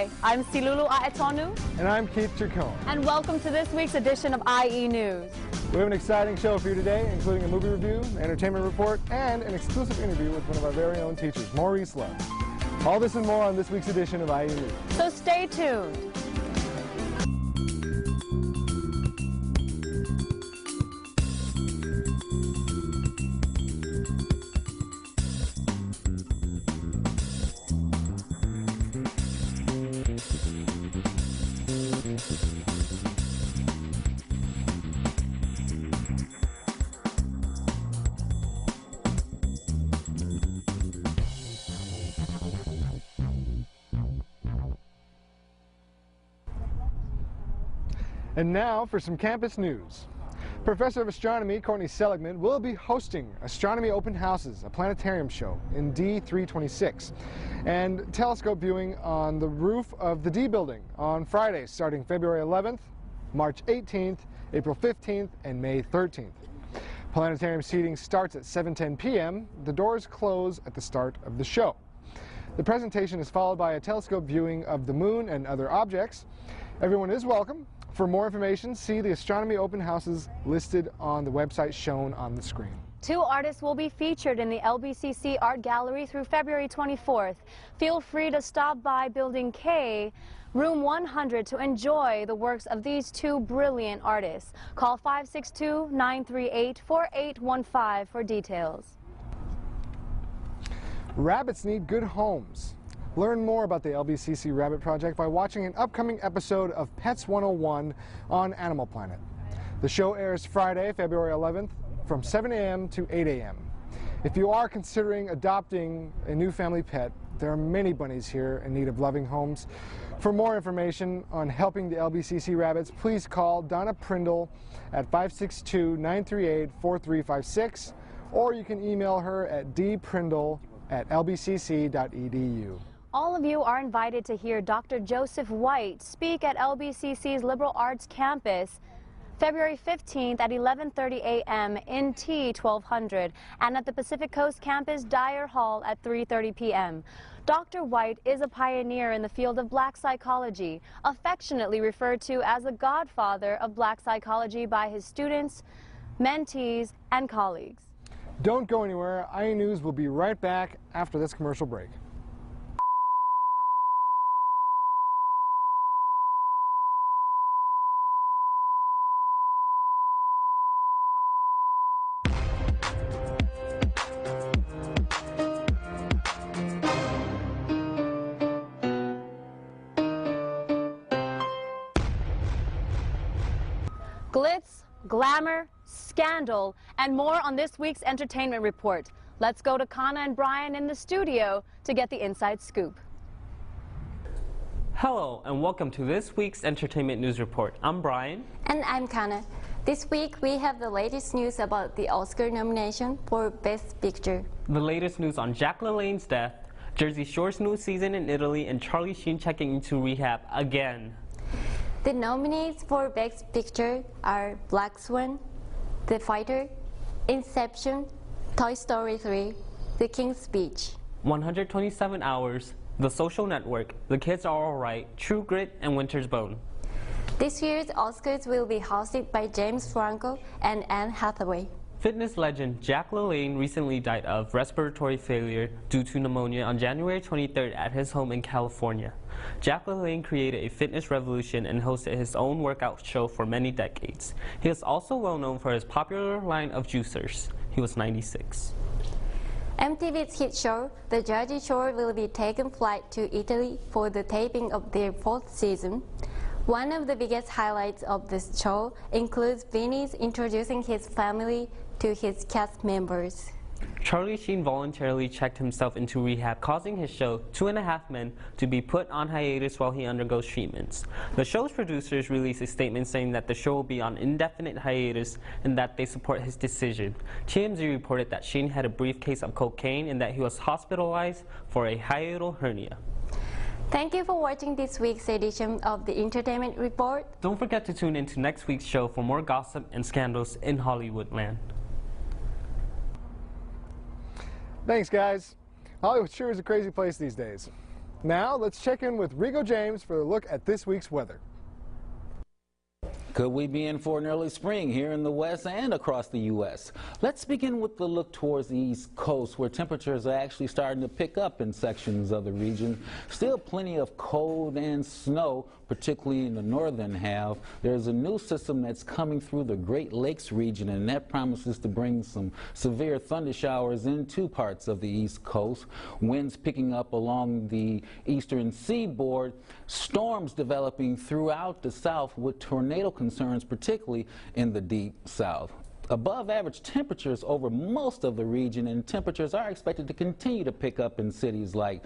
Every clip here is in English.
Hi, I'm Silulu Aetonu. And I'm Keith Chacon. And welcome to this week's edition of IE News. We have an exciting show for you today, including a movie review, entertainment report, and an exclusive interview with one of our very own teachers, Maurice Love. All this and more on this week's edition of IE News. So stay tuned. And now for some campus news. Professor of Astronomy Courtney Seligman will be hosting Astronomy Open Houses, a planetarium show in D326, and telescope viewing on the roof of the D building on Friday starting February 11th, March 18th, April 15th, and May 13th. Planetarium seating starts at 7:10 p.m. The doors close at the start of the show. The presentation is followed by a telescope viewing of the moon and other objects. Everyone is welcome. For more information, see the Astronomy Open Houses listed on the website shown on the screen. 2 artists will be featured in the LBCC Art Gallery through February 24th. Feel free to stop by Building K, Room 100 to enjoy the works of these 2 brilliant artists. Call 562-938-4815 for details. Rabbits need good homes. Learn more about the LBCC Rabbit Project by watching an upcoming episode of Pets 101 on Animal Planet. The show airs Friday, February 11th from 7 a.m. to 8 a.m. If you are considering adopting a new family pet, there are many bunnies here in need of loving homes. For more information on helping the LBCC Rabbits, please call Donna Prindle at 562-938-4356, or you can email her at dprindle@lbcc.edu. All of you are invited to hear Dr. Joseph White speak at LBCC's Liberal Arts Campus February 15th at 11:30 a.m. in T1200 and at the Pacific Coast Campus Dyer Hall at 3:30 p.m. Dr. White is a pioneer in the field of black psychology, affectionately referred to as the godfather of black psychology by his students, mentees, and colleagues. Don't go anywhere. IE News will be right back after this commercial break. Glitz, glamour, scandal, and more on this week's entertainment report. Let's go to Kana and Brian in the studio to get the inside scoop. Hello and welcome to this week's entertainment news report. I'm Brian. And I'm Kana. This week we have the latest news about the Oscar nomination for Best Picture. The latest news on Jack LaLanne's death, Jersey Shore's new season in Italy, and Charlie Sheen checking into rehab again. The nominees for Best Picture are Black Swan, The Fighter, Inception, Toy Story 3, The King's Speech, 127 Hours, The Social Network, The Kids Are Alright, True Grit, and Winter's Bone. This year's Oscars will be hosted by James Franco and Anne Hathaway. Fitness legend Jack LaLanne recently died of respiratory failure due to pneumonia on January 23rd at his home in California. Jack LaLanne created a fitness revolution and hosted his own workout show for many decades. He is also well known for his popular line of juicers. He was 96. MTV's hit show, The Jersey Shore, will be taking flight to Italy for the taping of their 4th season. One of the biggest highlights of this show includes Vinny's introducing his family to his cast members. Charlie Sheen voluntarily checked himself into rehab, causing his show, 2.5 Men, to be put on hiatus while he undergoes treatments. The show's producers released a statement saying that the show will be on indefinite hiatus and that they support his decision. TMZ reported that Sheen had a brief case of cocaine and that he was hospitalized for a hiatal hernia. Thank you for watching this week's edition of the Entertainment Report. Don't forget to tune in to next week's show for more gossip and scandals in Hollywoodland. Thanks, guys. Hollywood sure is a crazy place these days. Now, let's check in with Rico James for a look at this week's weather. Could we be in for an early spring here in the West and across the U.S.? Let's begin with the look towards the East Coast, where temperatures are actually starting to pick up in sections of the region. Still plenty of cold and snow, particularly in the northern half. There's a new system that's coming through the Great Lakes region, and that promises to bring some severe thunder showers into parts of the East Coast. Winds picking up along the eastern seaboard. Storms developing throughout the south with tornado concerns, particularly in the deep south. Above average temperatures over most of the region, and temperatures are expected to continue to pick up in cities like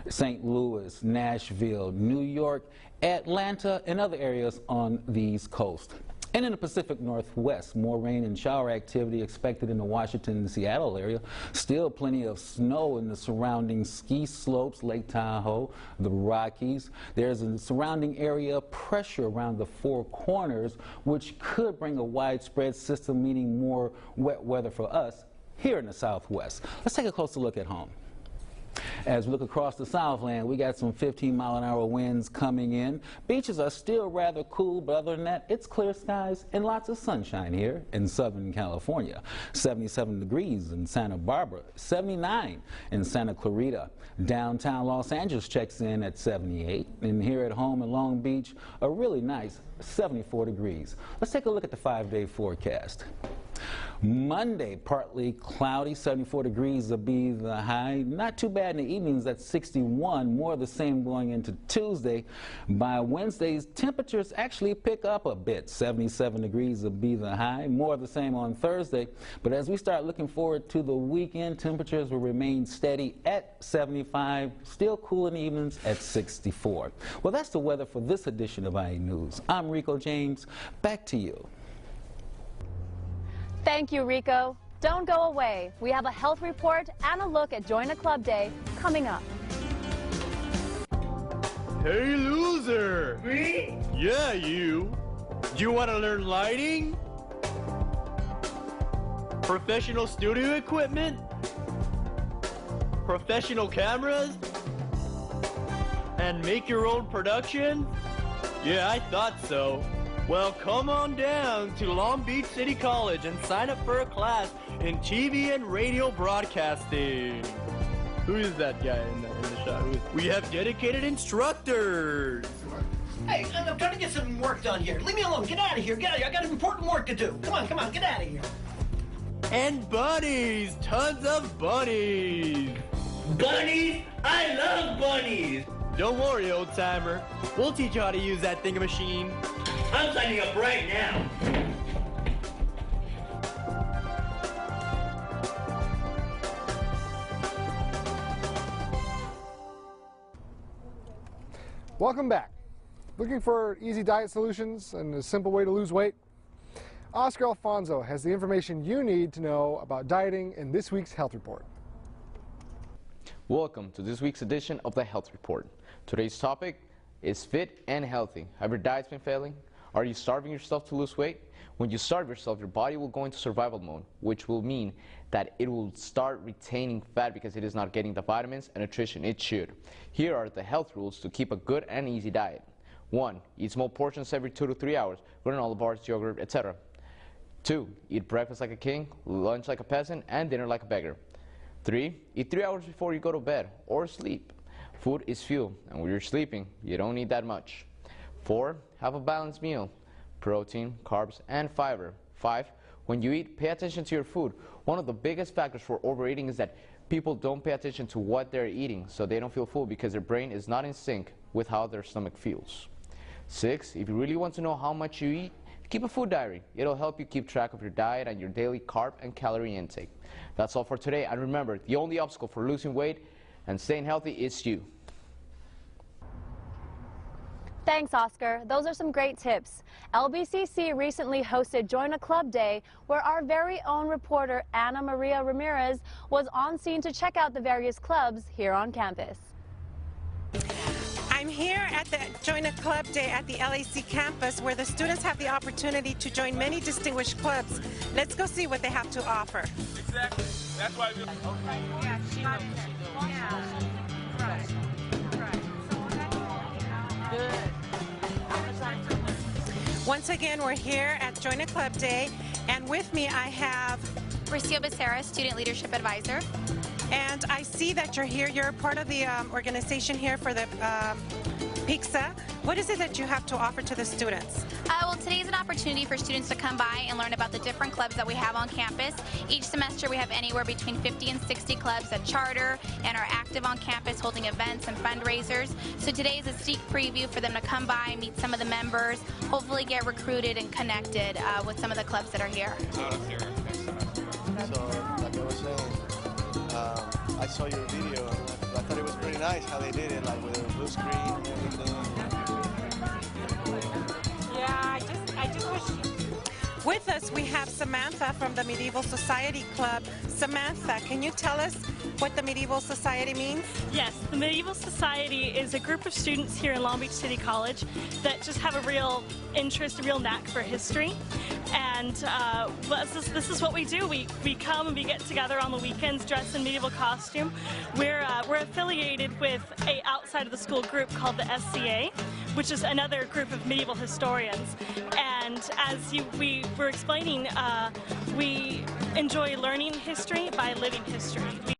St. Louis, Nashville, New York, Atlanta, and other areas on the East Coast. And in the Pacific Northwest, more rain and shower activity expected in the Washington and Seattle area. Still plenty of snow in the surrounding ski slopes, Lake Tahoe, the Rockies. There's a surrounding area pressure around the Four Corners, which could bring a widespread system, meaning more wet weather for us here in the Southwest. Let's take a closer look at home. As we look across the Southland, we got some 15-mile-an-hour winds coming in. Beaches are still rather cool, but other than that, it's clear skies and lots of sunshine here in Southern California. 77 degrees in Santa Barbara, 79 in Santa Clarita. Downtown Los Angeles checks in at 78, and here at home in Long Beach, a really nice 74 degrees. Let's take a look at the 5-day forecast. Monday, partly cloudy, 74 degrees will be the high. Not too bad in the evenings at 61, more of the same going into Tuesday. By Wednesday's temperatures actually pick up a bit. 77 degrees will be the high, more of the same on Thursday. But as we start looking forward to the weekend, temperatures will remain steady at 75, still cool in the evenings at 64. Well, that's the weather for this edition of IE News. I'm Rico James. Back to you. Thank you, Rico. Don't go away. We have a health report and a look at Join a Club Day coming up. Hey, loser! Me? Yeah, you. Do you want to learn lighting? Professional studio equipment? Professional cameras? And make your own production? Yeah, I thought so. Well, come on down to Long Beach City College and sign up for a class in TV and radio broadcasting. Who is that guy in the shot? We have dedicated instructors. Hey, I'm trying to get some work done here. Leave me alone. Get out of here. Get out of here. I got important work to do. Come on, get out of here. And bunnies, tons of bunnies. Bunnies? I love bunnies. Don't worry, old timer. We'll teach you how to use that thingamachine. I'm signing up right now. Welcome back. Looking for easy diet solutions and a simple way to lose weight? Oscar Alfonso has the information you need to know about dieting in this week's Health Report. Welcome to this week's edition of the Health Report. Today's topic is fit and healthy. Have your diets been failing? Are you starving yourself to lose weight? When you starve yourself, your body will go into survival mode, which will mean that it will start retaining fat because it is not getting the vitamins and nutrition it should. Here are the health rules to keep a good and easy diet. 1. Eat small portions every 2 to 3 hours, granola bars, yogurt, etc. 2. Eat breakfast like a king, lunch like a peasant, and dinner like a beggar. 3. Eat 3 hours before you go to bed or sleep. Food is fuel, and when you're sleeping, you don't need that much. 4. Have a balanced meal, protein, carbs, and fiber. 5. When you eat, pay attention to your food. One of the biggest factors for overeating is that people don't pay attention to what they're eating, so they don't feel full because their brain is not in sync with how their stomach feels. 6. If you really want to know how much you eat, keep a food diary. It'll help you keep track of your diet and your daily carb and calorie intake. That's all for today, and remember, the only obstacle for losing weight and staying healthy is you. Thanks, Oscar. Those are some great tips. LBCC recently hosted Join a Club Day, where our very own reporter Ana Maria Ramirez was on scene to check out the various clubs here on campus. I'm here at the Join a Club Day at the LAC campus, where the students have the opportunity to join many distinguished clubs. Let's go see what they have to offer. Exactly. That's why we... Yeah, right. Once again, we're here at Join a Club Day, and with me I have Rocio Becerra, Student Leadership Advisor. And I see that you're here. You're part of the organization here for the PICSA. What is it that you have to offer to the students? Well, today is an opportunity for students to come by and learn about the different clubs that we have on campus. Each semester we have anywhere between 50 and 60 clubs that charter and are active on campus holding events and fundraisers. So today is a sneak preview for them to come by, meet some of the members, hopefully get recruited and connected with some of the clubs that are here. So, like I was saying, I saw your video and I thought it was pretty nice how they did it, like with a blue screen and everything. Yeah, I just wish. With us, we have Samantha from the Medieval Society Club. Samantha, can you tell us what the Medieval Society means? Yes, the Medieval Society is a group of students here in Long Beach City College that just have a real interest, a real knack for history. And this is what we do. We come and we get together on the weekends dressed in medieval costume. We're affiliated with a outside of the school group called the SCA, which is another group of medieval historians. And as we were explaining, we enjoy learning history by living history.